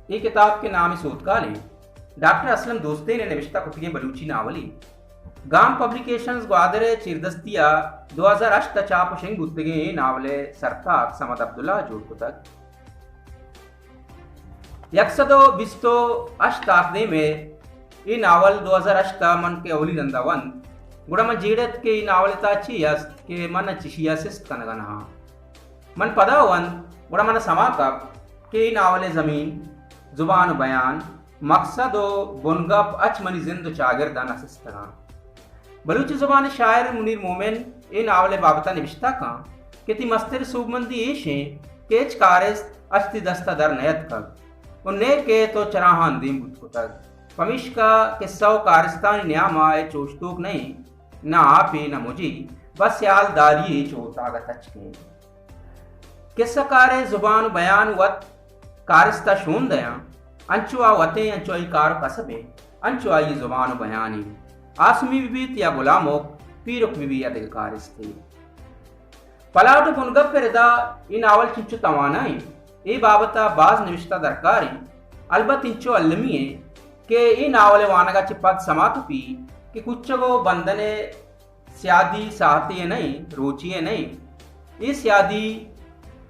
ये किताब के नाम सोतकाल है। डॉक्टर असलम दोस्ते ने नविश्ता कुटिये बलूची नावली गाम पब्लिकेशंस ग्वादर चिरदस्तिया 2008 चाप शेंग गुत्तगे नावले सरताक समद अब्दुल्ला जोड़ तक यकसदो बिस्तो अष्टाकदे में ये नावल 2008 मन के अवली रंदावन गुड़म जीड़त के नावलता चियस के मन चिशियासिस कनगनहा मन पदावन गुड़मन समाकब के नावले ज़मीन जुबान बयान मकसद बुनगप अचमनी जिंद चागिरदान असिस्तना बलूची जुबान शायर मुनीर मोमिन ए नावले बाबता निविश्ता का कि मस्तिर सूबमंदी ऐशे केच कारिस अस्ति दस्ता दर नयत कब उन्ने के तो चराहान दीम बुतकुतक पमिश का किस्सा कारिस्तान न्यामा ए चोशतूक नहीं ना आपे न मुझी बस याल दारी चोतागत अचके किस्सा कारे जुबान बयान वत कारिस्ता शून दया अंचुआ वते अंचुआई कार कसबे अंचुआई जुबान बयानी आसमी बीबीत या गुलामोक पीरुक बीबी अधिक कारिस्ते पलाट बुनगप पेरदा इन नावल चिंचु तवानाई ए बाबता बाज निविश्ता दरकारी अलबत इंचो अल्लमी है के ई नावले वानगा चिपद समातुपी कि कुछगो बंदने स्यादी साहती नहीं रोचिए नहीं ये स्यादी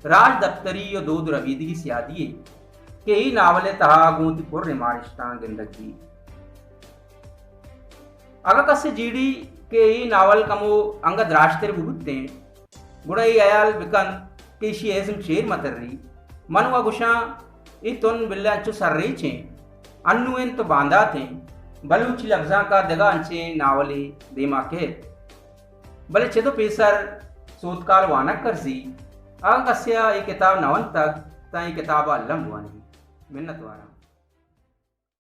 राज दफ्तरी यो दूध रवीदी की स्यादी के ई नावले तहा गूंती पुर रिमारिश्ता जिंदगी अगर कसे जीडी के ई नावल कमो अंगद राष्ट्र बुबुत्ते गुड़ई अयाल बिकन के इशी एजम शेर मतर्री मनवा गुशा ई तुन बिल्ला अंचु सर्री चे अन्नुएन तो बांधा थे बलूच लफ्जा का दगा अंचे नावली देमा के भले छेदो पेसर सोतकाल वानक करसी अगर कस्या ये किताब नवन तक ता ये किताब अल्लम वानी मिन्नत वारा।